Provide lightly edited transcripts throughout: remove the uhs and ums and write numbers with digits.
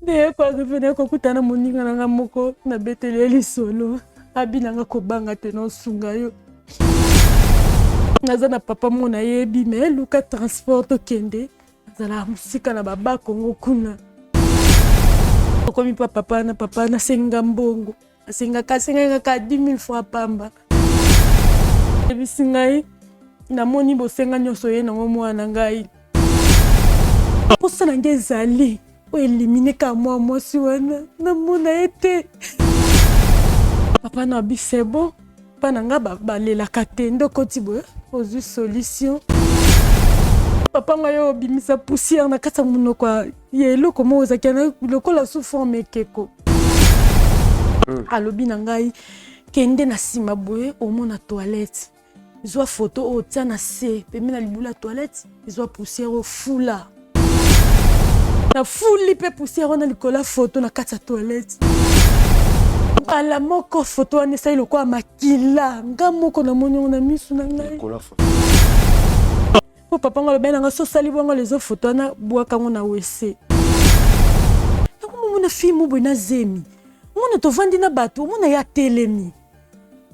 De kwa revenir kokutana moninga nanga moko na beteli lisolo. Abinanga kobanga te no sunga yo. Naza na papa mona yebi me luka transport kende. Zala musika na baba Kongo kuna. Komi papa na senga mbongo. Senga ka 10 000 fois pamba. Ebisingai na moni bosenga nyoso ye na mwana ngai. Posa na ngezali o eliminer ka moi si wana na mona ete. Papa na bisebo pa na nga balela katendo kotibo ozu solution. Papa ngayo bimisa poussière na kata munoko yelo komo ozakana lokola sous forme keko. Alobi na ngai kende na sima boye omona toilette. Izwa photo o tia na se pembe na libula toilette izwa poussière o fula. Na fuli pe poussière na likola photo na kata toilette. Ala moko photo ane sai lokwa makila nga moko na monyo na misu na ngai. Po papa ngalo bena nga so sali bongo les autres photos na bwaka ngona wese. Ngo mona film bo na zemi. Mona to vandi na bato, mona ya telemi.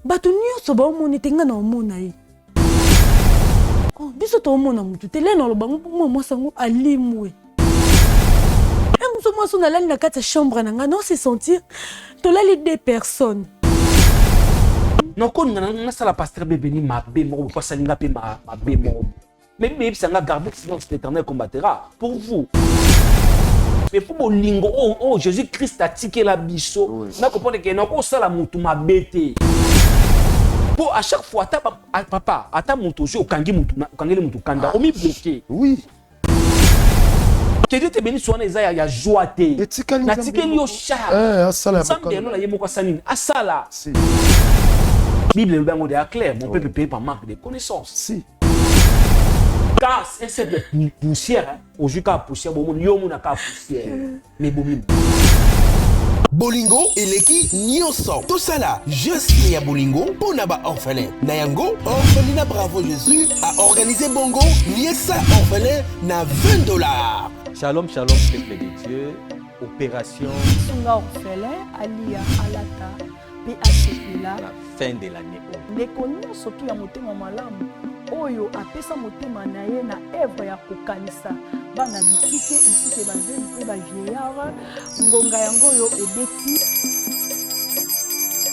Bato nyonso ba mona tenga na mona yi. Oh, biso to mona mutu tele na loba mo sango alimwe. Emso mo so na la na kata chambre na nga non se sentir to la les 2 personnes. Non kon nga sala pasteur bebeni mabe mo pas salinga pe mabe mo. Mais ça n'a gardé silence, l'Éternel combattra pour vous. Mais pour mon lingo, oh Jésus-Christ a tiqué la biseau. N'a compris que non, on ça la moutou m'a bêté. Pour à chaque fois, papa, à mon tour, au kangi moutou kanda, on m'y bloqué. Oui. Que Dieu te bénisse, soit les aïe, il y a joaté. Na tiqué li au chat. Asala. Samedi, nous la yé moko sanine. Asala. Bible le bango de clair, mon peuple paye par manque de connaissances. Si. Car c'est cette poussière, au jus à poussière, bon, yon n'a pas poussière. Mais bon, Bolingo eleki nyonso. Tout ça là, juste ya Bolingo pour naba orphelin. Nayango, orphelinat Bravo Jésus a organisé Bongo, Niesa orphelin na $20. Shalom, shalom, peuple de Dieu. Opération Sunga orphelin, Alia Alata, PACPLA. La fin de l'année. Les connus surtout ya motema malamu. Oyo apesa motema na ye na œuvre ya kokanisa bana bitike ainsi que bazeli pe ba vieillard ngonga yango yo ebeti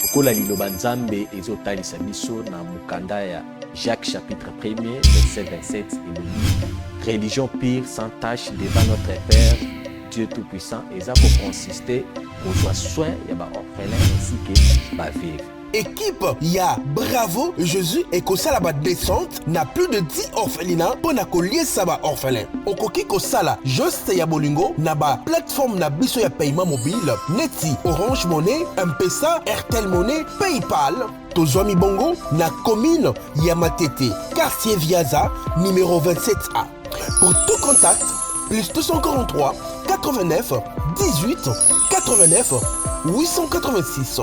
okola liloba nzambe ezotalisa biso na mukanda ya Jacques chapitre 1er verset 27 et religion pure sans tache devant notre Père Dieu tout-puissant eza ko consister kozwa soin ya ba orphelin ainsi que ba veuve. Équipe ya Bravo Jésus et Kosala ba descente na plus de 10 orphelinats pour na collier saba orphelin. Okoki Kosala juste ya Bolingo na ba plateforme na biso ya paiement mobile Neti, Orange Money, M-Pesa, Airtel Money, PayPal. Tozwami Bongo na commune ya Matete, quartier Viaza, numéro 27A. Pour tout contact, plus 243 89 18 89 886.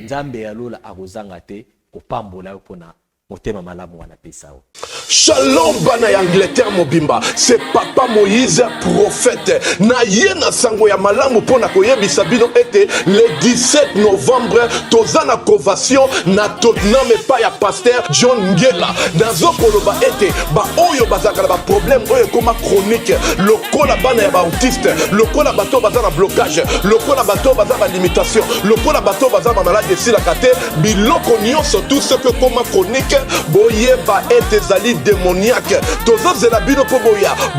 Nzambe alola akozanga te kopambola yo pona motema malamu wana pesa o. Shalom bana ya Angleterre mobimba, c'est papa Moïse prophète. Na yena sango ya malamu pona koyebisa bino ete le 17 novembre tozana convention na Tottenham pa ya pasteur John Ngela. Nazo koloba ete ba oyo bazakala ba problème oyo koma chronique, lokola bana ya ba autiste, lokola bato bazana blocage, lokola bato bazana limitation, lokola bato bazana maladie sila kate, biloko nyonso tout ce que koma chronique boyeba ete zali démoniaque. Tozozela bino po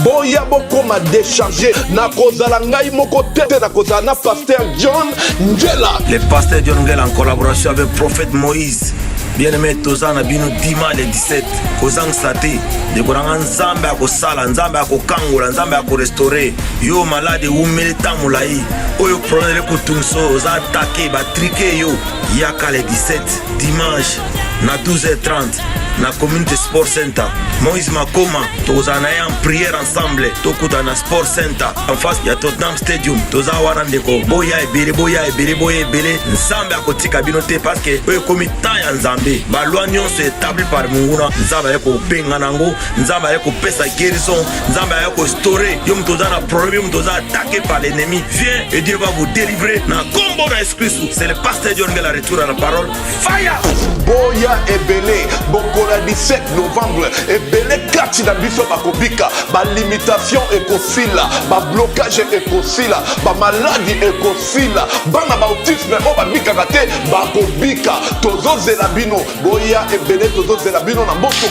boya bokoma décharger na kozala ngai moko tete na kozala na pasteur John Ngela. Le pasteur John Ngela en collaboration avec prophète Moïse. Bien-aimé tozana bino dimanche le 17 kozang sate de koranga nzambe akosala nzambe akokangola nzambe akorestaurer yo malade umele tamulai oyo problème ko tunso za attaquer ba triquer yo yaka le 17 dimanche na 12h30 na community sport center. Moïse Makoma toza na en prière ensemble tokuta na sport center en face ya Tottenham Stadium. Toza wana ndeko boya ebele nzambe akotika bino te parce que oyo komi temps ya nzambe balwa nyonso établi par munguna nzambe ayeko benga nango nzambe ayeko pesa guérison nzambe ayeko store yo mtoza na problème yo mtoza attaqué par l'ennemi viens et Dieu va vous délivrer na combo na Esprit. C'est le pasteur John Ngela retour à la parole fire boya ebele bokola 17 novembre ebele kati na biso bakobika balimitation ekosila bablocage ekosila bamaladi ekosila bana bautisme oyo babikaka te bakobika tozozela bino boya ebele tozozela bino na mboso.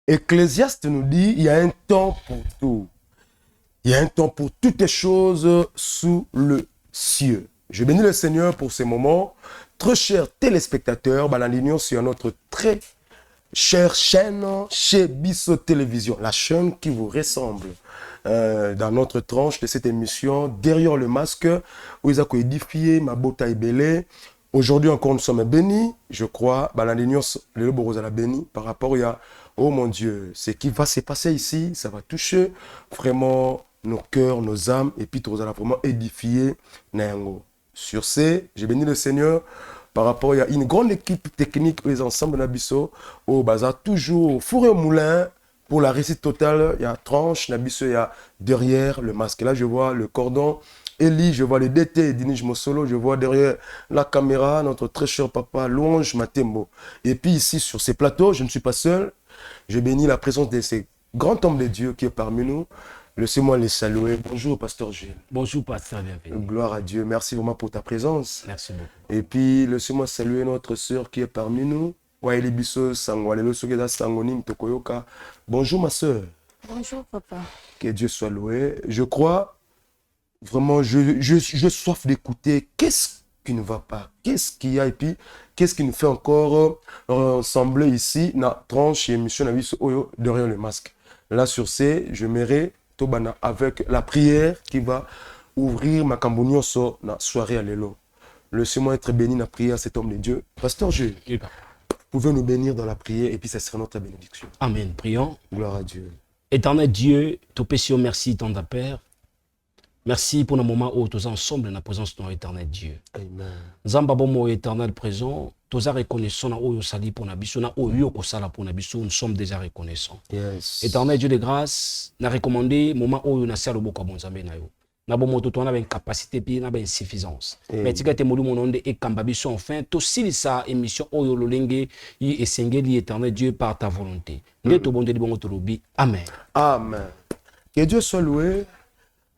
Ecclésiaste nous dit, il y a un temps pour tout. Il y a un temps pour toutes les choses sous le ciel. Je bénis le Seigneur pour ces moments. Très chers téléspectateurs, l'union sur notre très chère chaîne chez Bisso Télévision, la chaîne qui vous ressemble. Dans notre tranche de cette émission, derrière le masque, où ils ont édifié ma bota belé. Aujourd'hui encore, nous sommes bénis. Je crois, l'union, le Borosa la béni par rapport à oh mon Dieu, ce qui va se passer ici, ça va toucher vraiment nos cœurs, nos âmes, et puis tout ça va vraiment édifier Nayango. Sur ce, j'ai béni le Seigneur par rapport à une grande équipe technique, les ensembles Nabiso, au bazar, toujours au four et au moulin, pour la réussite totale, il y a tranche, Nabiso, il y a derrière le masque. Là, je vois le cordon. Eli, je vois le DT, Dinij Mosolo, je vois derrière la caméra notre très cher papa Louange Matembo. Et puis ici, sur ces plateaux, je ne suis pas seul. Je bénis la présence de ces grands hommes de Dieu qui est parmi nous. Laissez-moi les saluer. Bonjour, pasteur Gilles. Bonjour, pasteur, bienvenue. Gloire à Dieu. Merci vraiment pour ta présence. Merci beaucoup. Et puis, laissez-moi saluer notre sœur qui est parmi nous. Bonjour, ma sœur. Bonjour, papa. Que Dieu soit loué. Je crois, vraiment, je soif d'écouter. Qu'est-ce qui ne va pas? Qu'est-ce qu'il y a? Et puis, qu'est-ce qui nous fait encore ressembler ici, na tranche et émission derrière le masque? Là, sur ce, je m'irai Tobana avec la prière qui va ouvrir ma cambonion sur la soirée à l'élo. Laissez-moi être béni dans la prière, cet homme de Dieu. Pasteur Dieu, vous pouvez nous bénir dans la prière et puis ça sera notre bénédiction. Amen. Prions. Gloire à Dieu. Éternel Dieu, Topesio, merci, ton Père. Merci pour le moment où nous sommes ensemble dans la présence de notre éternel Dieu. Amen. Zamba bomo éternel présent, nous reconnaissons na oyo sali pour nabiso na oyo ko sala pour nabiso, nous sommes déjà reconnaissants. Yes. Éternel Dieu de grâce, na recommandé moment où na sala boko bonzambe na yo. Na bomo to na ben capacité puis na ben insuffisance. Mais tika te molu mononde e kambabiso enfin to silisa émission oyo lolenge yi esengeli éternel Dieu par ta volonté. Ne to bonde di bongo to lobi. Amen. Amen. Que Dieu soit loué.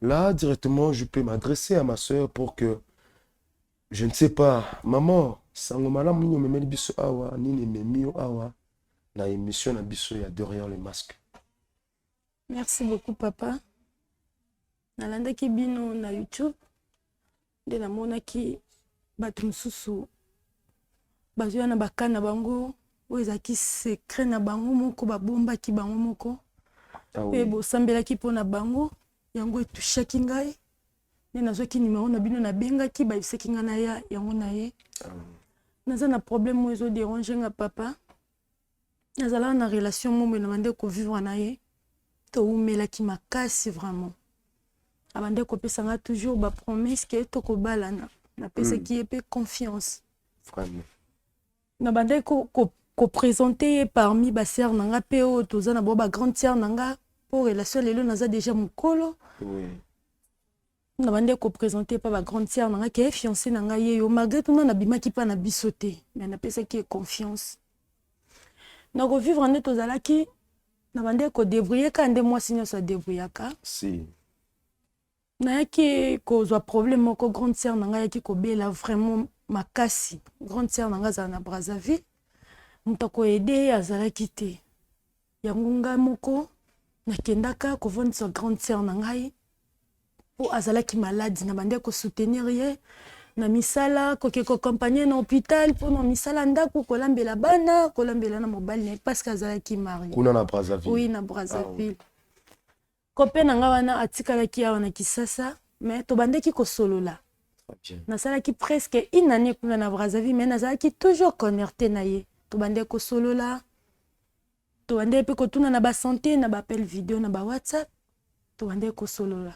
Là, directement, je peux m'adresser à ma soeur pour que, je ne sais pas, maman, sangomala mouno memeli biso awa, nini memio awa, na émission na biso ya derrière le masque. Merci beaucoup, papa. Nalandaki bino na YouTube, de la monaki batumsusu, bazua na bakana bango, oezaki secret na bango moko, babomba ki bango moko, pe bo sambelaki po na bango, yango etushaki ngai ne nazwaki numéro na bino nabengaki bayebisaki nga na ya yango na ye naza na problème oyo ezoderange nga papa nazalaka na relation momo na bande kovivre na ye toumelaki makasi vraiment abande kopesanga toujours bapromese ke tokobalana napesaki ye mpe confiance na bande koprésente ye parmi basere na nga mpe oyo toza na bo bagrande sere na nga pour relation lelo naza déjà mokolo na bande ko présenter pas ba grande sœur na nga fiancé na nga ye yo malgré tout na bimaki pa na bisoté mais na pesa ki confiance na ko vivre en tozalaki na bande ko débrouiller quand de moi sinon ça débrouillaka si na yaki ko zo problème moko grande sœur na nga yaki ko bela vraiment makasi grande sœur na nga za na Brazzaville mutako aider azalaki te yango nga moko nakendaka kovondisa grande sœur na ngai po azalaki malade na bande ko soutenir ye na misala koke ko accompagner na hôpital po na misala ndako kolambela bana kolambela na mobali parce que azalaki marié kuna na Brazzaville. Oui, na Brazzaville. Copain nanga wana atikalaki awa na Kisasa, mais tobandeki kosolola. Nasalaki presque une année kuna na Brazzaville, mais nazalaki toujours connecté na ye. Tobandeki kosolola. Tobandeki pe kotuna na ba santé na ba appel vidéo na ba WhatsApp. Tobandeki kosolola.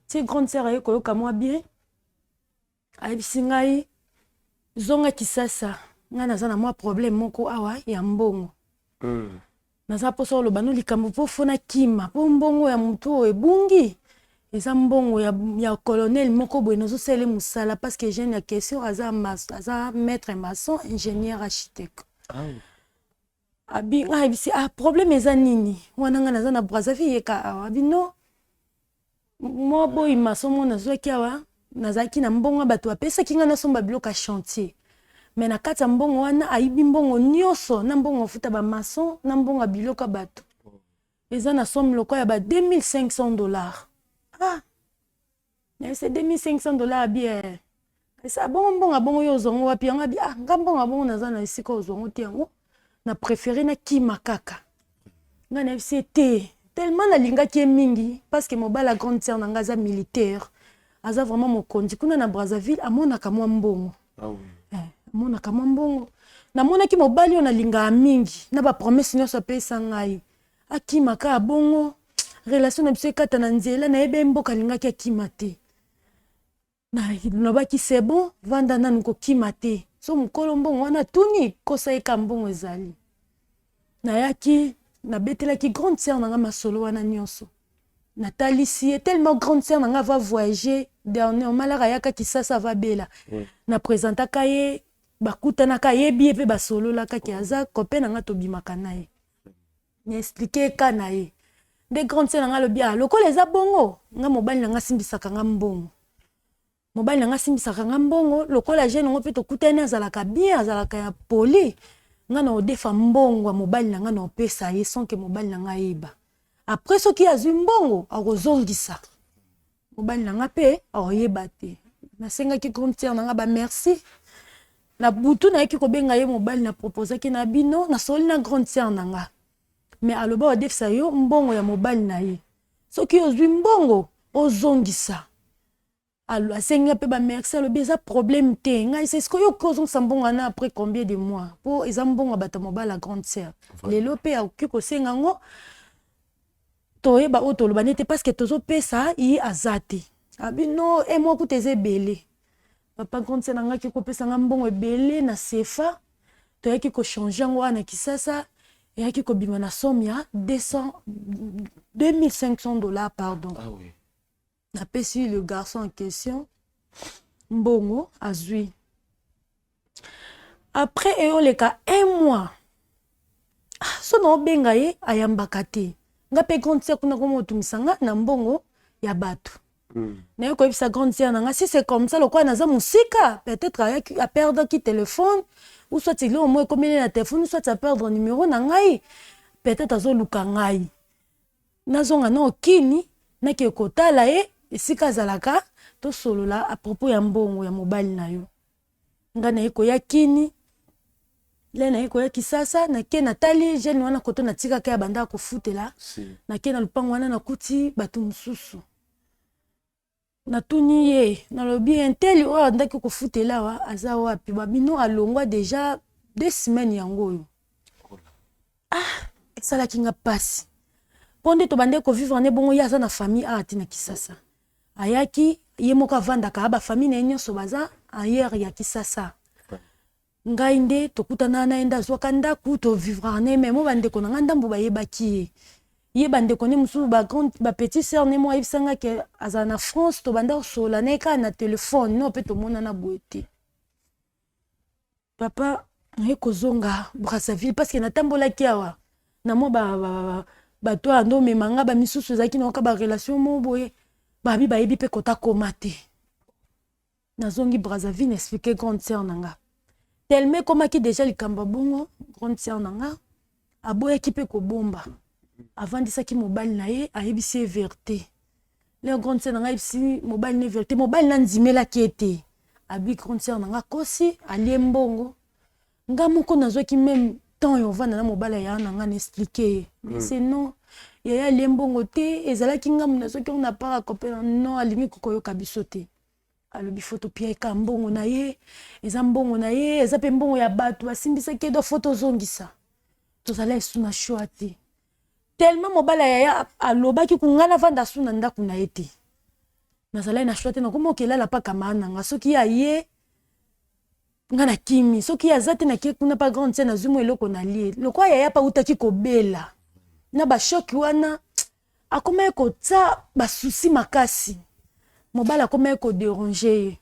Ti grande sœur aye koyoka mwa bien. Ayebisi ngai zonga Kisasa. Nga naza na mwa problème moko awa ya mbongo. Naza poso lo banu likambo po fona kima po mbongo ya mutu ebungi. Eza mbongo ya colonel moko boye nozo sele musala parce que jeune ya question aza maître maçon, ingénieur architecte. Abi nga bisi problème eza nini? Wana nga naza na Brazzaville yeka awa abi no. Mo boy maçon mo nazo ki awa nazaki na mbongo bato apesa kinga na somba bloka chantier. Mais na kati ya mbongo wana ayibi mbongo nyonso na mbongo futa ba maçon na mbongo biloka bato. Eza na somme loko ya ba $2500. Mais c'est $2500 bien. Ça bon abongo yo zongo wapi nga bi ngambongo abongo naza na isika ozongo ti yango na préféré na kima kaka. Nga na FCT tellement na linga ki mingi parce que mobala grande sœur na ngaza militaire. Aza vraiment mokonzi kuna na Brazzaville amona kamwa mbongo. Mona kama mbongo na mona ki mobali ona linga mingi na ba promesse nyonso pesa ngai akima ka bongo relation na biso kata na nzela na ebe mboka linga ki akima te na ba ki c'est bon vanda nanu ko kima te so mukolo mbongo wana tuni kosa eka mbongo ezali na yaki na betela ki grande sœur na nga masolo wana nyonso na talisi tellement grande sœur na nga va voyager dernier malaka yaka Kisasa va bela na présentaka ye bakutanaka yebi epe basololaka ki aza copain nanga tobimaka na ye ni expliquer ka na ye de grande sœur nanga lobi lokola eza bongo nga mobali nanga simbisaka nga mbongo mobali nanga simbisaka nga mbongo lokola jeune ngo pe tokutani azalaka bien azalaka ya poli nga na odefa mbongo mobali nanga na opesa ye sans que mobali nanga yeba après soki azwi mbongo akozongisa mobali nanga pe aoyeba te nasengaki grande sœur nanga ba merci na butu na yeki kobenga ye mobali na proposer ki na bino na soli na grande sœur nanga mais aloba odefisa yo mbongo ya mobali na ye soki ozwi mbongo ozongisa alo asenga pe ba merci alobi eza problème te ngai c'est ce que yo kozongisa mbongo na après combien de mois po eza mbongo bata mobali la grande sœur lelo pe akoki kosenga ngo toyeba oyo toloba nete parce que tozopesa ye aza te abi no moi kuta eza ebele papa grande sœur nanga ki kopesa nga mbongo ebele na CFA toyaki kochange yango wana Kisasa eyaki kobima na somme ya $2500 pardon. Napesi le garçon en question mbongo azwi après eyoleka 1 mois so na obenga ye ayambaka te nga pe grande sœur kuna komotumisa nga na mbongo ya bato na yo koyebisa grande sœur nanga si c'est comme ça lokwa naza musika peut-être a perdre ki téléphone ou soit il au moins comme il na téléphone ou soit a perdre numéro na ngai peut-être azoluka ngai nazonga na okini na ke kotala ye esika zalaka to solola à propos ya mbongo ya mobali na yo nga na eko ya kini le na eko ya Kisasa na ke natali jeune wana koto na tika ka banda ko futela na ke na lupango wana na kuti batu mususu na tuni ye na lobi inteli o andaki ko futela wa aza wapi babino alongwa déjà 2 semaines yango yo sala kinga pasi ponde to bande ko vivre ne bongo ya za na famille ati na Kisasa ayaki ye moko avandaka ba famille na nyonso baza ailleurs ya Kisasa ngai nde tokutana na enda zwaka ndaku to vivre ne memo bande ko na ndambu ba yebaki ye bande ko ne musu ba grande ba petite sœur ne mo ayibisanga ke aza na France to banda sola ne ka na téléphone no pe to mona na boete papa ye kozonga Brazzaville parce que na tambola kiawa na mo ba to ando memanga ba misusu zaki na ka ba relation mo boye babi bayebi pe kota komate nazongi Brazzaville expliquer grande sœur nanga tellement comme qui déjà likamba bongo grande sœur nanga aboya ki pe ko bomba avant disa ki mobile na ye ayebisi vérité le grande sœur nanga ayebisi mobile ne vérité mobile na ndimela ki ete abi grande sœur nanga kosi alie mbongo nga moko nazwa ki même temps yo vanda na mobala ya na nga expliquer mais c'est non ya lembongo te ezala kinga muna soki on a pas copain non alingi kokoyoka biso te alobi photo pia ka mbongo na ye eza mbongo na ye eza pe mbongo ya bato basimbisa ke do photo zongisa tozala esuna shwa te tellement mobala ya alobaki kungana vanda suna ndako na ye te nazala na shwa te nakomokela la pa kamana nga soki ya ye nga na kimi soki aza te na kie kuna pa grande scène azwi mo eloko na lie lokwa yaya pa utaki kobela na bashoki wana akoma ye kotia basusi makasi mobala akoma ye kodérange ye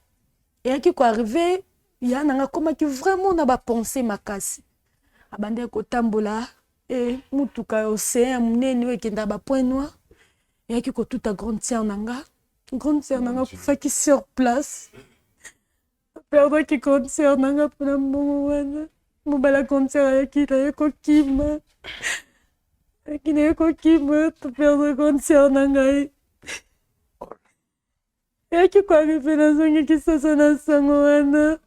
eyaki koarrive ya nanga akomaki vraiment na bapense makasi abandaki kotambola mutuka ya océan ya monene oyo ekenda bapoint noir eyaki kotuta grande sœur nanga kufaki sur place perdaki grande sœur nanga mpona mbongo wana mobala grande sœur ayaki na ye kokima ayaki na ye kokima toperdre grande sœur na ngai eyaki koarrive nazongaki sasa na sango wana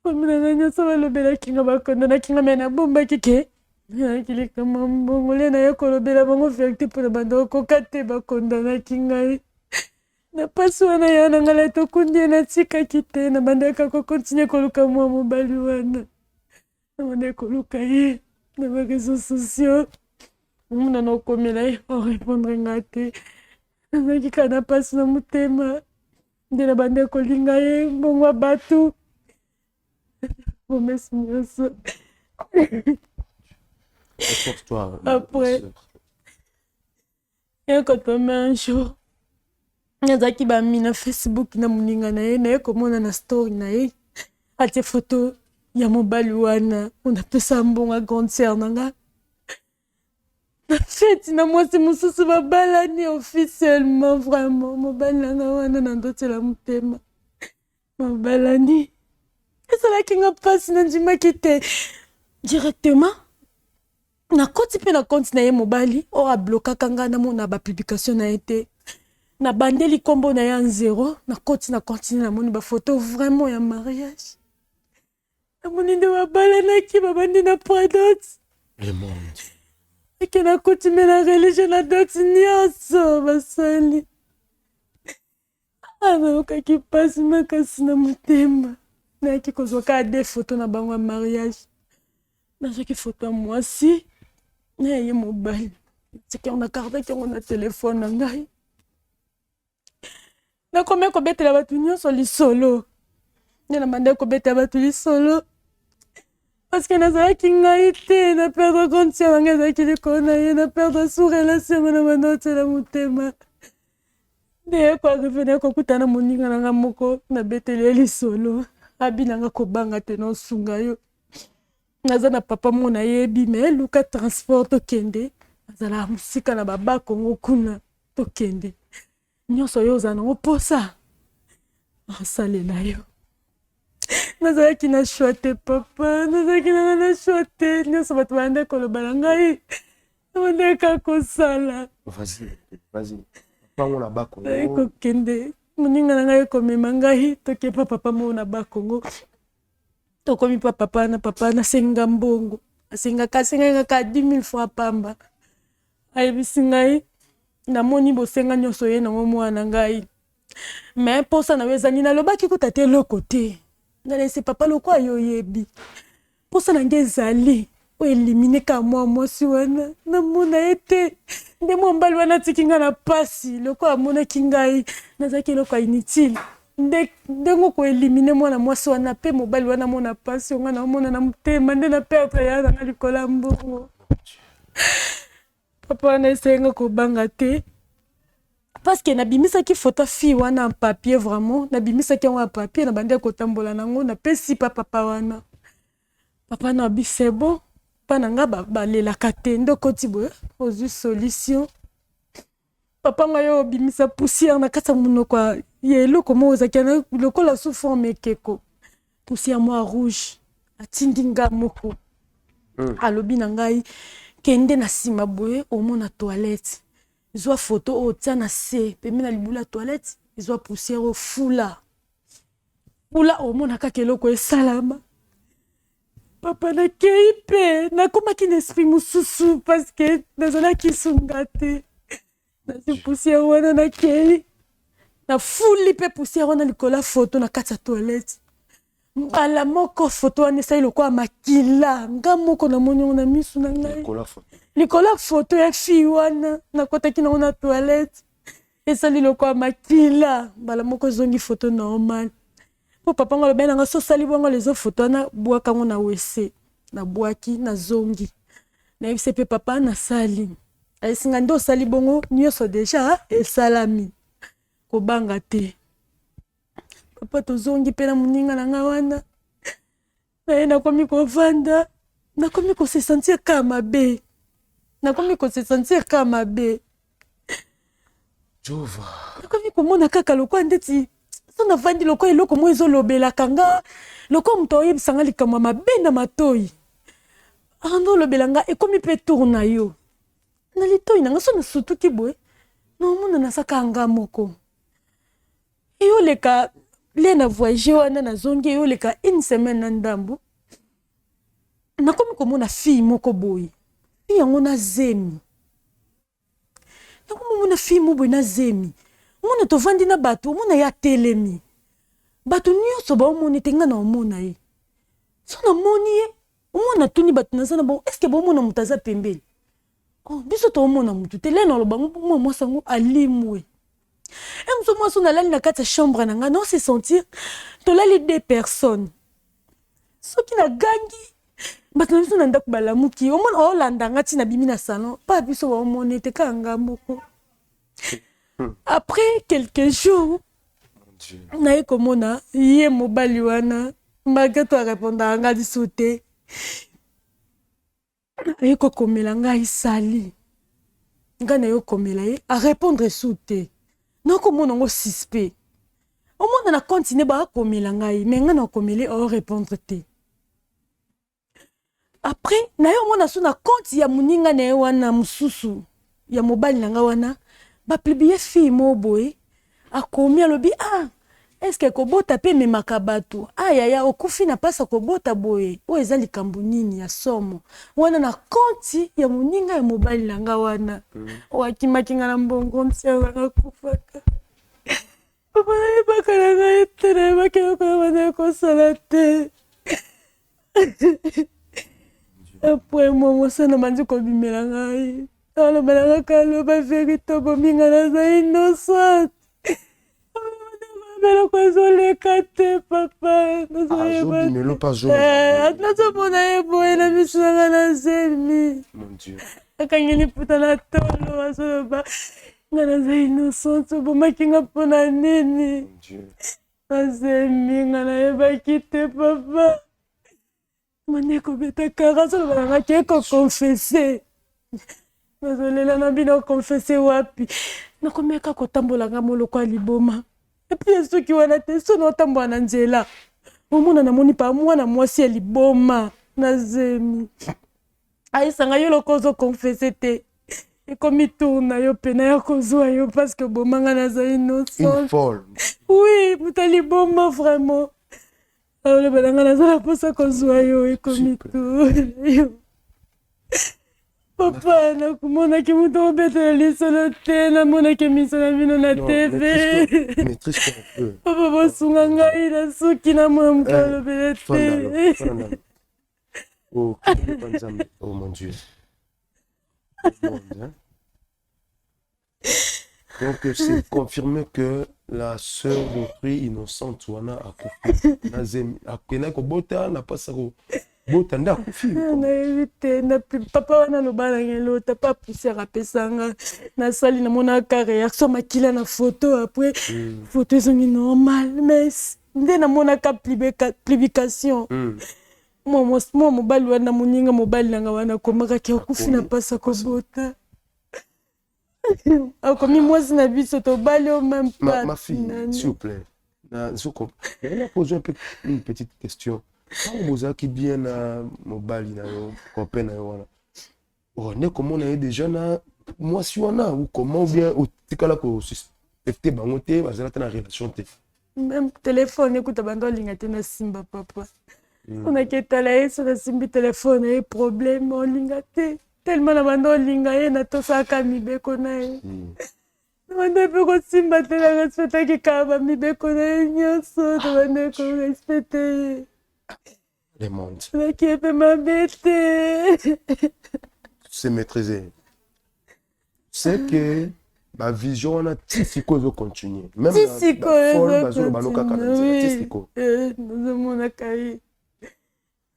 omi na ngai nyonso balobelaki nga bakondanaki nga me nabombaki ke ayaki likama mbongo le na ye kolobela bango verité mpona bando okoka te bakondanaki ngai na pasi wana ya na ngai tokundi ye natikaki te na bandaka kokontinue koluka mwa mobali wana na bandaki koluka ye na bareseau sociaux omona na okomela ye orépondre nga te nazaki kaka na pasi na motema nde na bandaki kolinga ye mbongo ya bato promesse nyonso après ekotome un jour nazalaki bami na Facebook na moninga na ye komona na story na ye atie foto ya mobali wana onapesa mbongo ya grande sœur nanga na feti na mwasi mosusu babalani officiellement vraiment mobali nanga wana na ndotela motema babalani ezalaki nga mpasi na ndimaki te directement nakoti mpe na compte na ye mobali oyo ablokaka nga namona bapublication na ye te na bandeli nkombo na ye en zéro nakoti na continue namoni bafoto vraiment ya mariage namoni nde babalanaki babandi na pradot eke nakoti mpe na religie na dot nyonso basali naokaki mpasi makasi na motema nayaki kozwa kaka de foto na bango ya mariage nazwaki foto ya mwasi na ye mobali tiki na kardaki yango na telefone na ngai nakomi kobetela bato nyonso lisolo nde na bandaki kobetela bato lisolo parceke nazalaki ngai te na perdre grande sœur na ngai ezalaki likolo na ye na perdre sous relation na banda otela motema nde ye koarrive na ye kokutana moninga na nga moko nabeteli ye lisolo abinanga kobanga te nosunga yo naza na papa mo nayebi me luka transport tokende azala mosika na babakongo kuna tokende nyonso yo oza nango posa asalela yo nazalaki na shwa te papa nazalaki nanga na shwa te nyonso bato bande koloba na ngai nabandeka kosala kokende moninga na ngai ekomema ngai tokepa papa mo na bakongo tokomi pa papa nasenga mbongo asengaka 10 000 fois pamba ayebisi ngai namoni bosenga nyonso ye nango mwana ngai me mposa na yo ezali nalobaki kuta te eloko te nalesi papa lokwa yo oyebi mposa na nge ezali oelimine ka mwa mwasi wana namona ye te nde mwa mbali wana atiki nga na pasi lokwa amonaki ngai nazalaki eloko ya inutile ndenge koelimine mwana mwasi wana mpe mobali wana mona pasi onga naomona na motema nde na perdre ya nanga likolo ya mbongo papa wana esenga kobanga te parceke nabimisaki foto fille wana en papier vraiment nabimisaki yango ya papier na bandi ya kotambola nango napesi pa papa wana papa na abi c'est bon mpa na nga balelaka te nde okoti boye ozwi solution papa nga yo obimisa poussière na kati ya monoko ya eloko mo ozaki na lokola sous forme ekeko poussière mwa rouge atindi nga moko alobi na ngai kende na nsima boye omona toilette zwa foto oyo tia na se pembe na libula toilette ezwa poussière ofula omona kaka eloko esalama papa nakei mpe nakomaki na esprit mosusu parce que nazalaki sunga te nasi poussière wana nakei nafuli mpe poussière wana likolo ya foto na kati ya toilette mbala moko foto wana esali lokola makila nga moko namoni yango na misu na ngai likolo ya foto ya fille wana nakotaki nango na toilette esali lokola makila mbala moko ezongi foto normal po papa ngo alobi nanga so sali bongo lezo foto wana bwaka ngo na wc na bwaki na zongi nayebisa mpe papa nasali ayesinga nde osali bongo nyonso deja esalami kobanga te papa tozongi mpe na moninga na nga wana naye nakomi kovanda nakomi kose sentir ka mabe nakomi kose sentir ka mabe nakomi komona kaka lokwa ndeti so navandi lokwa eloko mo ezolobelaka nga lokwa moto oyebisanga likambo ya mabe na matoi ando olobela nga ekomi mpe tour na yo na litoi na nga so nasutuki boye naomona nasaka nga moko eyoleka le na voyage wana nazongi eyoleka une semaine na ndambo nakomi komona fille moko boye fille yango na zemi nakomi omona fille mo boye na zemi omona tovandi na bato omona ye atelemi bato nyonso baomoni te nga na omona ye so namoni ye omona tuni bato naza na bango eske baomona moto aza pembeni biso toomona motu te le naloba mwa mwasi yango alimwe moso mwasi nalali na kati ya chambre na nga naose sentir tolali 2 personnes soki nagangi bato na biso na ndako balamuki omona olanda nga ntina bimi na salon pa biso baomoni te kaka nga moko après quelques jours naye komona ye mobali wana malgré to arépondaka nga lisu te aye kokomela ngai sali nga na yo komela ye arépondre su te nakomona ngo suspect omona na continue baakomela ngai me nga nakomele arépondre te après na ye omona so na konti ya moninga na ye wana mosusu ya mobali na nga wana baplibie fille mo boye akomi alobi eske kobota mpe memaka bato ayaya okufi na pasa kobota boye oyo eza likambo nini ya somo wana na konti ya moninga ya mobali na nga wana wakimaki nga na mbongo ntianga nakufaka papa nayebaka na ngai te nayebaki nakoyeba ekosala te apres momosana bandi kobimela ngai alobelanga kaloba verite obominga naza innocente beloko ezoleka te papa nazomona ye boye na miso nanga na zemi akangi liputa na tolo azoloba nga naza innocente obomaki nga mpona nini nazemi nga nayebaki te papa mane kobeta kara azoloba nanga ke kokonfese nazolela na bino konfese wapi nakomeka kotambolanga moloko ya liboma epui soki wana te so naotambola na nzela omona namoni pa mwana mwasi ya liboma na zemi ayisanga yo loko ozokonfese te ekomi tour na yo mpe naya kozwa yo parceke obomanga naza innocent oui moto ya liboma vraiment olobananga naza na mposa kozwa yo ekomi tour yo papa nakomonaki moto obetela lisolo te namonaki miso na bino na tv papa bosunga ngai na suki namona moto alobele te Oh mon Dieu. Donc c'est confirmé que la sœur d'autrui innocente wana akufi. Nazemi akena ko bota na pasa ko bota nda akufi. Na éviter na papa wana no bana ngelo ta pas pousser à pesanga na sali na mona ka réaction makila na photo après photo ezongi normal mais nde na mona ka publication. Moi mobali wana moninga mobali nanga wana komaka ki akufi na pasa ko bota. Akomi mwasi na biso tobali au même pas. Ma fille, s'il vous plaît. Elle a posé une petite question. Quand vous avez bien na mobali na yo, copain na yo wana. On est comment on est déjà na moi si on a ou comment bien au tikala ko suspecter bangote bazala na relation te. Même téléphone écoute bando linga te na simba papa. On a qu'étalé sur la simbi téléphone et problème en lingate. Tellement la mando lingaye na to sa kamibe konae. Mando pe ko simba tela respecta ki kaba mibe konae nyoso to mando ko respecter. Les mondes. La qui peut m'embêter. C'est maîtrisé. C'est que ma vision on a tisiko zo continuer. Même Tisiko folle bazo banoka kana tisiko. Nous mon kai.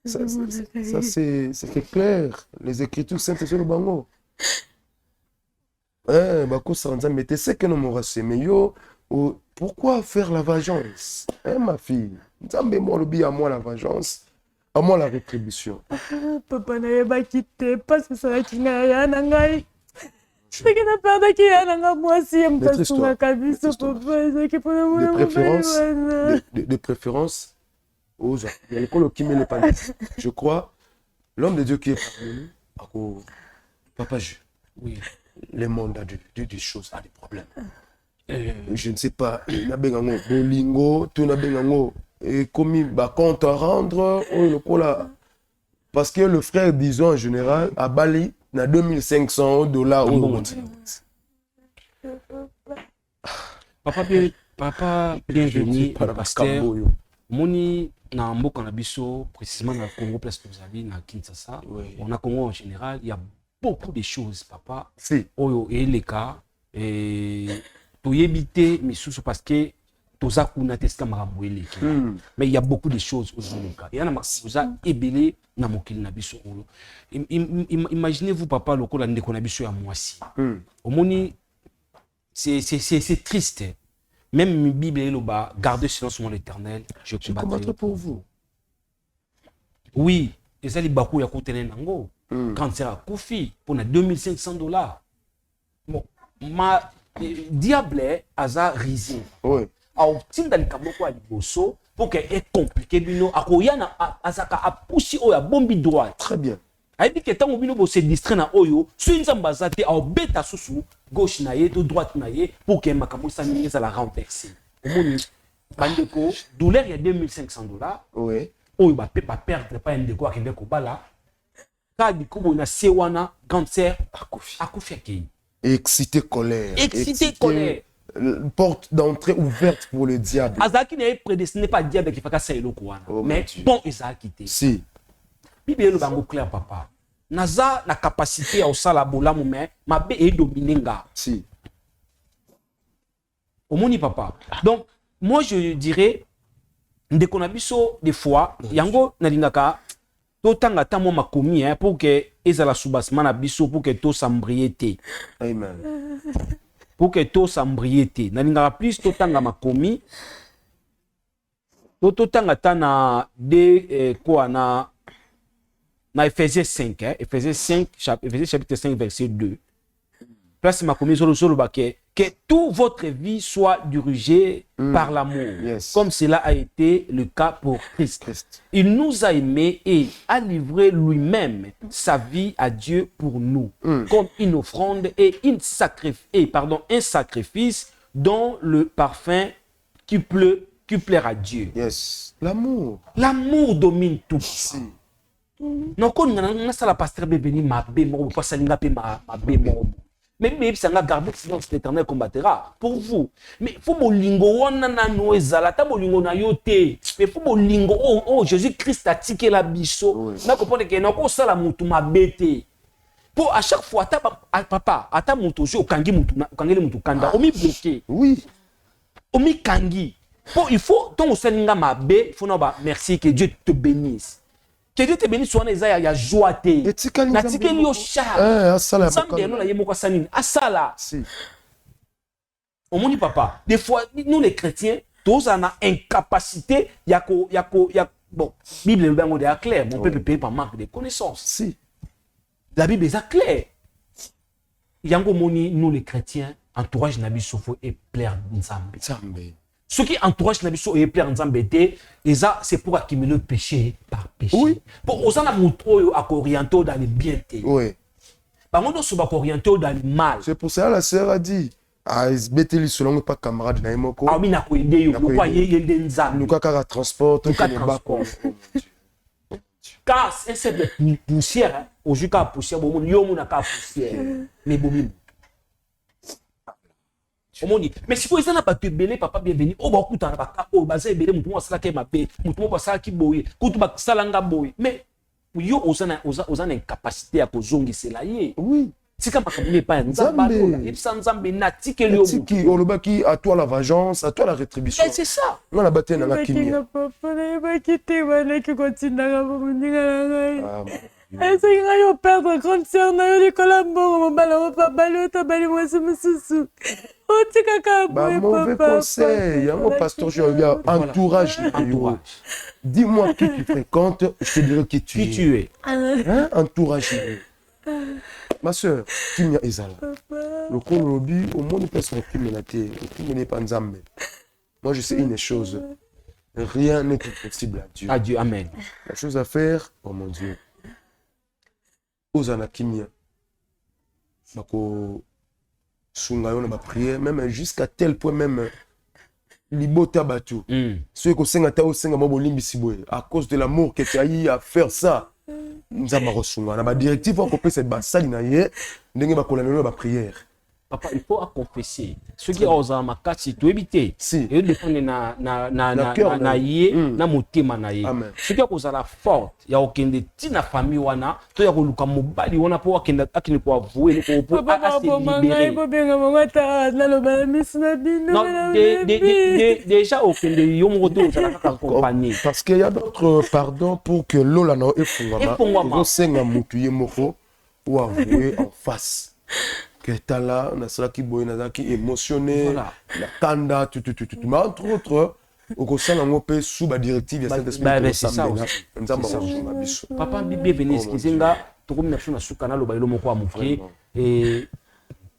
Ça c'est clair. Les écritures saintes sur le bango. Bako Sanza mettez c'est que nous m'aura mais yo pourquoi faire la vengeance? Ma fille, Nzambe moi le bi à moi la vengeance, à moi la rétribution. Papa n'a pas quitté parce que ça a kinga ya nangai. C'est que n'a pas de qui ya nanga moi si me passe ma cabisse papa c'est que pour moi de préférence aux gens. Il y a l'école qui met les panneaux. Je crois, l'homme de Dieu qui est parmi nous, papa, oui, le monde a des choses, a des problèmes. Je ne sais pas, il y a des bolingo, tout n'a bengango, et commis compte à rendre, parce que le frère, disons en général, à Bali, n'a $2500 Papa, bienvenue, pasteur. Moni na mboka na biso précisément na Congo place Brazzaville na Kinshasa on a Congo en général il y a beaucoup de choses papa oyo et les cas et to yebité misusu parce que toza kuna testa makambo eleki mais il y a beaucoup de choses aujourd'hui il y en a makuza ebele na mokili na biso oyo imaginez-vous papa lokola ndeko na biso ya mwasi omoni c'est triste. Même la Bible est là-bas, gardez silence sur l'Éternel, je combattrai pour vous. Oui, et ça, les bakou ya koutene nango. Quand c'est à Kofi, pour $2500. Bon, ma diable a risé. Oui. Alors, si dans le kaboko à liboso, pour qu'elle est compliquée, bino, akoyana azaka a poussé au ya bombi droit. Très bien. Ayebi que tant bino bo se distrait na oyo, so nzamba zate a beta susu gauche na ye to droite na ye pour que makambo sani za la renverser. Omoni bandeko douleur ya $2500. Oui. Oyo ba perdre pas ndeko akende ko bala. Ka dikobo na sewana cancer akufi akei. Excité colère. Excité colère. Porte d'entrée ouverte pour le diable. Azaki n'est prédestiné pas diable qui faka sa eloko wana. Mais bon ezaki te. Si. Bible le bango clair papa. Naza la capacité au sala bolamu mais mabe e dominenga. Si. Omoni papa. Donc moi je dirais ndeko na biso des fois yango nalingaka to tanga tamo makomi pour que ezala subasma na biso pour que to sambriété. Amen. Pour que to sambriété. Nalingaka plus to tanga makomi. To tanga tana de quoi na Ephésiens 5, Ephésiens chapitre 5, verset 2. Place ma commission que toute votre vie soit dirigée par l'amour, comme cela a été le cas pour Christ. Il nous a aimés et a livré lui-même sa vie à Dieu pour nous, comme une offrande et un sacrifice dont le parfum qui plaira à Dieu. Yes. L'amour. L'amour domine tout. Non, quand on a la pasteur Bébéni, ma bémo, pas salinga pe ma bémo. Mais ça n'a gardé silence, l'Éternel combattra pour vous. Mais faut bolingo wana na no ezala ta bolingo na yote. Mais faut bolingo oh Jésus Christ a tiqué la biso. Na comprendre que na ko sala mutu mabete. Pour à chaque fois papa ata mutu jo kangi mutu kangeli mutu kanda omi bloqué. Oui. Omi kangi. Pour il faut ton salinga mabe, faut no ba merci que Dieu te bénisse. Que Dieu te bénisse soit ya ya joie te. Na tikeli yo char. Asala. Sambe no la yemoko sanini. Asala. Si. Omoni papa, des fois nous les chrétiens, tous on a incapacité bon, Bible le bango de clair, mon peuple paye par manque de connaissances. Si. La Bible est claire. Yango moni nous les chrétiens, entourage nabi sofo et plaire nzambe. Ce qui entourage Nabiso et Pierre Nzambete, c'est pour accumuler le péché par péché. Oui. Pour osana muto à orienter dans les bien. Oui. Par contre, on va orienter dans le mal. C'est pour ça que la sœur a dit, Beteli selon pas camarade naimoko. Ah oui, na ko ide yo, ko ye nzambe. Nous ka transport, car un simple poussière aujourd'hui ka poussière bon monde yo mona ka poussière mais bomi omoni mais si vous êtes pas belé papa bienvenue o ba kuta na baka o ba za belé mutu mo sala ke mabe mutu mo ba sala ki boye kutu ba sala nga boye mais yo ozana incapacité à kozongisela ye oui tika makamune pa nzamba lola yebisa nzambe na tikeli yo tiki olobaki à toi la vengeance à toi la rétribution c'est ça ngana baté na kimia papa na ba kité bana ki continue na ba muninga na ngai ah ese nga yo perdre grande sœur na yo likola mbongo mobala mo papa lo tabali mwasi mosusu otika ka boye mauvais conseil yango pasteur Jean ya entourage dis-moi qui tu fréquentes je te dirai qui tu es hein entourage ma sœur kimia ezala le kolobi au monde personne qui me l'a été qui n'est pas nzambe moi je sais une chose rien n'est impossible à Dieu. Adieu, amen. La chose à faire, oh mon Dieu. Ozana kimia. Bako sunga yo na ba prière même jusqu'à tel point même libota batu. Ceux qui senga ta osenga mo bolimbisi boye à cause de l'amour que tu as eu à faire ça. Nzamba kosunga na ba directive ko pe cette basali na ye ndenge ba kolana ba prière. Papa, il faut confesser. Ce qui est aux amakati, tu évites. Si. Et dépend na ye, na motema na ye. Ce qui est aux la forte, il y a aucun de tina famille wana, tu y a koluka mobali wana po akenda akini ko avouer ko po libérer. Non, déjà aucun de yo moto za accompagner. Parce qu'il y a d'autres pardon pour que lola na efungama. On senga mutu ye moko ou avouer en face. Que t'as là, on a cela qui boit, on a qui émotionné, la tanda, tout. Mais entre autres, au conseil on peut sous la directive, c'est ça aussi. Papa, bienvenue, excusez-moi, tout comme nous sur canal, le bailo moko amuki et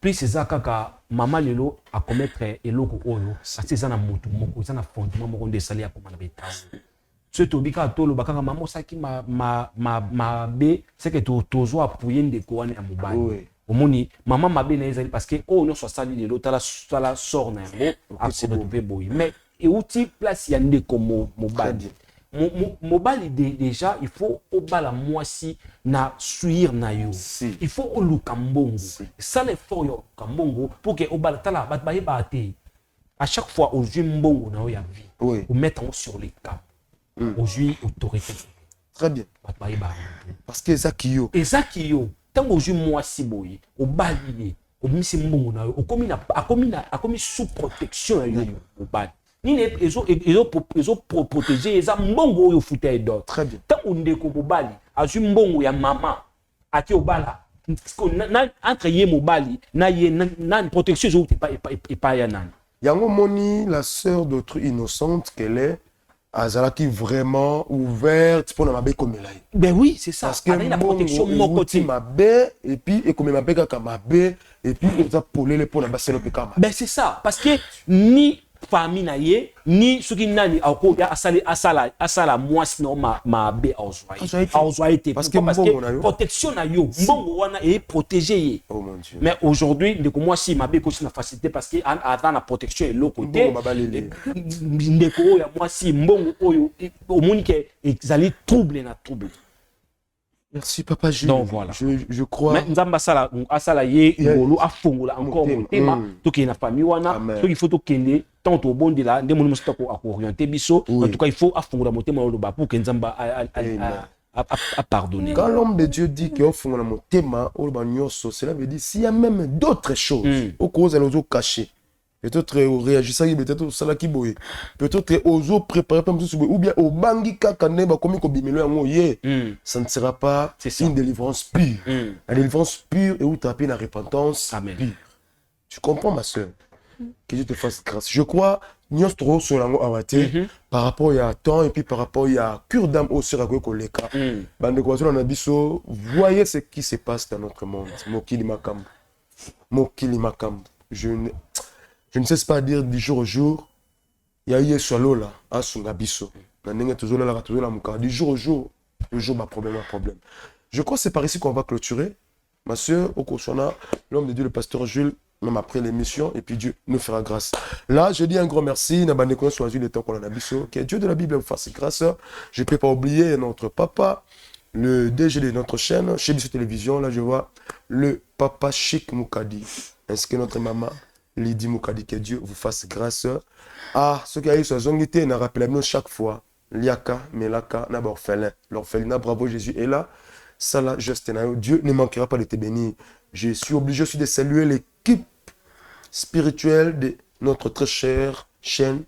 plus c'est ça kaka maman lelo a commettre eloko oyo, c'est ça na mutu moko, ça na fondement moko de salia comme na beta. Ce tobika tolo bakanga maman ça qui ma be, c'est que tozo appuyer ndeko wana ya mobali. Omoni maman mabe na ezali parce que oh non soit sali de l'autre la sort na yango a se retrouver boy mais et outil place ya ndeko mobali mobali déjà il faut obala mwasi na suir na yo il faut oluka mbongo ça l'effort yo kambongo pour que obala tala bat ba te à chaque fois au jeu mbongo na yo ya vie ou mettre sur les cap au jeu autorité très bien bat ba parce que Zakio tango ju mwasi boye obali obimisi mbongo na yo akomi sous protection ya yo obali nini ezo protéger eza mbongo oyo futa et d'autres très bien tango ndeko obali azu mbongo ya mama ati obala entre ye mobali na ye na protection ezo pas ya nani yango moni la sœur d'autrui innocente qu'elle est azalaki vraiment ouverte pour na mabe komela. Ben oui, c'est ça. Parce que la protection mon côté mabe et puis et comme mabe kaka mabe et puis on a polele pour na baselo pekama. Ben c'est ça parce que ni famille na ye ni soki nani ako ya asala moi sinon ma be auswaite parce que protection na yo mbongo wana est protégé. Oh mon Dieu. Mais aujourd'hui ndeko moi si ma be ko na facilité parce que avant la protection est l'autre côté ndeko ya moi si mbongo oyo au monde que ezali trouble na trouble. Merci papa Jules. Donc voilà. Je crois. Mais nzamba asala ye ngolo afongola encore motema to ki na famille wana so il faut to kende tant au bon de là ndé mon musto ko orienter biso en tout cas il faut afongola motema lo ba pour que nzamba a pardonner. Quand l'homme de Dieu dit que afongola motema o ba nyoso cela veut dire s'il y a même d'autres choses au cause elles ont caché. Peut-être réagissant, peut-être ça qui boye. Peut-être aux préparer ou bien au bangi kakane ba komi ko bimelo yango ye. Ça ne sera pas une délivrance pure. La délivrance pure et où tu as la repentance pure. Tu comprends ma soeur? Que Dieu te fasse grâce. Je crois nyos trop sur lango awate par rapport à temps et puis par rapport à cure d'âme au sera ko koleka. Bande ko na biso, voyez ce qui se passe dans notre monde. Mokili makam. Je ne cesse pas de dire du jour au jour, il y a eu ce là, à Sungabiso. Du jour au jour, ma problème. Je crois que c'est par ici qu'on va clôturer. Ma soeur, au Koshona, l'homme de Dieu, le pasteur Jules, même après l'émission, et puis Dieu nous fera grâce. Là, je dis un grand merci. Que Dieu de la Bible vous fasse grâce. Je ne peux pas oublier notre papa, le DG de notre chaîne, chez Bissot Télévision. Là, je vois le papa Chic Moukadi, ainsi que notre maman Lydie Moukadi. Que Dieu vous fasse grâce. Ah, ceux qui arrivent sur la zongité, nous rappelons chaque fois, Liaka, Melaka, Naba orphelin. L'orphelinat, bravo Jésus est là. Ça là, Dieu ne manquera pas de te bénir. Je suis obligé aussi de saluer l'équipe spirituelle de notre très chère chaîne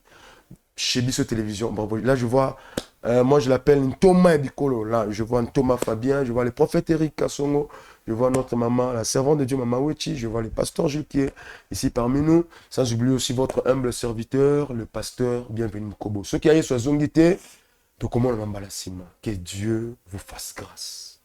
chez Bissot Télévision. Bravo. Là, je vois, moi je l'appelle Thomas Ebikolo. Là, je vois Thomas Fabien, je vois le prophète Eric Kassongo, je vois notre maman, la servante de Dieu, Maman Wechi, je vois le pasteur Jules qui est ici parmi nous, sans oublier aussi votre humble serviteur, le pasteur, bienvenue Mkobo. Ceux qui arrivent sur la Zongité, de comment on m'en que Dieu vous fasse grâce.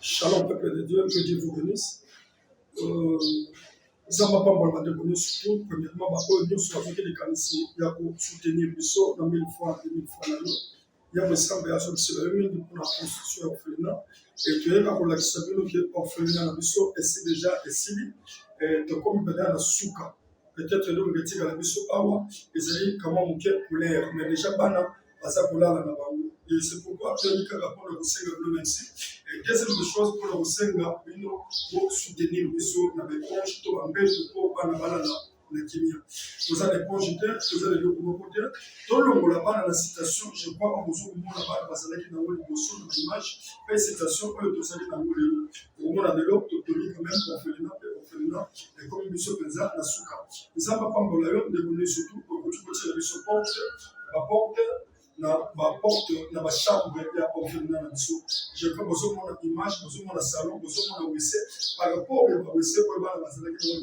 Shalom, peuple de Dieu, que Dieu vous bénisse. Ça va pas mal de bonheur surtout. Premièrement, nous sommes avec les canisiers. Il y a pour soutenir le saut dans 1000 fois, 2000 fois l'année. Il y a des sambes à son cérémonie pour la construction orphelinat. Et tu es là pour la discipline qui est orphelinat dans le saut. Et c'est déjà ici. Et tu comme ben dans la souka. Peut-être que nous mettons dans le saut awa. Et c'est comment on peut couleur. Mais déjà, bana, ça pour là, là, et c'est pourquoi tu as dit que la pour le Rosenga Bleu Nancy. Et deuxième chose pour le Rosenga, pour soutenir le saut dans les ponches, tout en bête pour Banabala, la Kenya. Vous avez des ponches, vous avez des locomotives. Tout le monde là-bas dans la citation, je crois en besoin de monde là-bas, parce que là, il y a une notion de l'image, une citation, pour le dossier dans le monde. Au monde de l'autre, tu as quand même orphelinat, et comme une mission présente, la souka. Ils n'ont pas de l'avion, de donner surtout, pour que tu peux tirer la mission porte, na chambre ya orphelinat na biso. Je crois que vous image, vous avez salon, vous avez WC. Par rapport à WC, vous avez la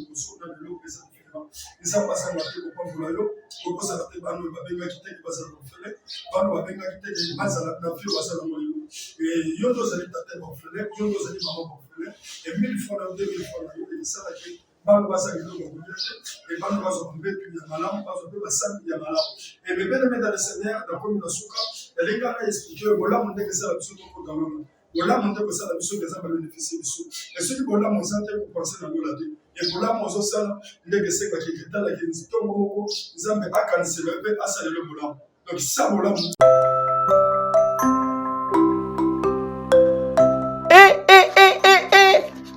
biso na biloko eza différent. Eza pasa na te ko pambola yo, ko posa na te bano babenga kite ki basa na orphelin, bano babenga kite ki basa na fio basa na molimo. Et yo to zali tate orphelin, yo to zali maman orphelin, et 1000 fois na 2000 fois na yo, et ça la ki bano basa ki do ko et bano basa ko mbetu ya malamu, basa ko basa ya malamu. Et le bien-aimé dans le Seigneur, dans la commune de Souka, les gars ont expliqué que voilà mon Dieu que ça la mission pour quand même. Voilà mon Dieu que ça la mission que ça va bénéficier de sous. Et ceux qui voilà mon santé pour penser dans la vie. Et voilà mon ça, les que c'est qui est dans la qui est tombe beaucoup, ils ont mis à cancer le peu à ça le boulot. Donc ça voilà.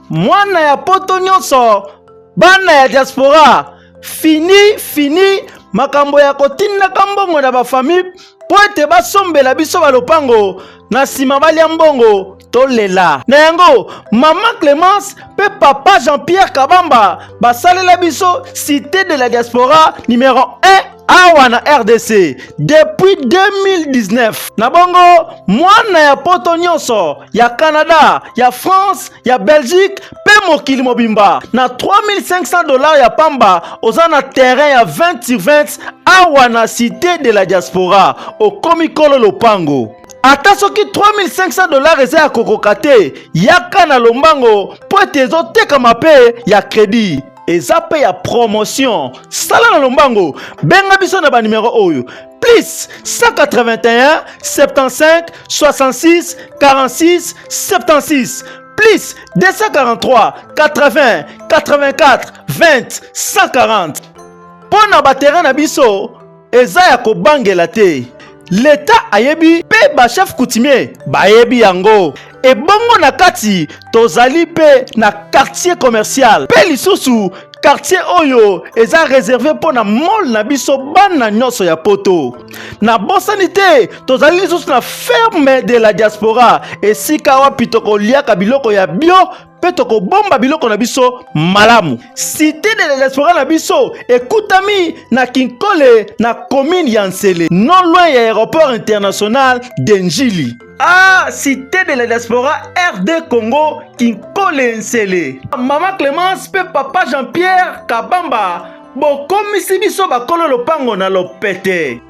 Mwana ya poto nyonso, bana ya diaspora, fini makambo ya kotinda kambongo na ba famille po ete basombela biso balopango na sima balia mbongo tolela na yango mama Clémence pe papa Jean-Pierre Kabamba basalela biso cité de la diaspora numéro 1 awa na RDC depuis 2019 na bongo mwana ya poto nyonso ya Canada, ya France, ya Belgique pe mokili mobimba na $3500 ya pamba oza na terrain ya 20/20 awa na cité de la diaspora okomikolo lopango. Ata soki $3500 eza ya kokoka te yaka na lombango po ete ezotekama pe ya crédit eza pe ya promotion sala na lombango benga biso na ba numéro oyo plus 181 75 66 46 76 plus 243 80 84 20 140 pona ba terrain na biso eza ya kobangela te. L'État ayebi pe ba chef coutumier bayebi yango. Et bongo na kati tozali pe na quartier commercial. Pe lisusu quartier oyo eza réservé pour na mall na biso bana nyonso ya poto. Na bosanité tozali lisusu na ferme de la diaspora. Esika wapi tokoliaka biloko ya bio pe tokobomba biloko na biso malamu. Cité de la diaspora na biso ekutami na Kinkole na commune ya Nsele, non loin ya aéroport international d'Enjili. Ah, cité de la diaspora RD Congo Kinkole Nsele. Maman Clémence pe papa Jean-Pierre Kabamba bokomisi biso bakolo lopango na lopete.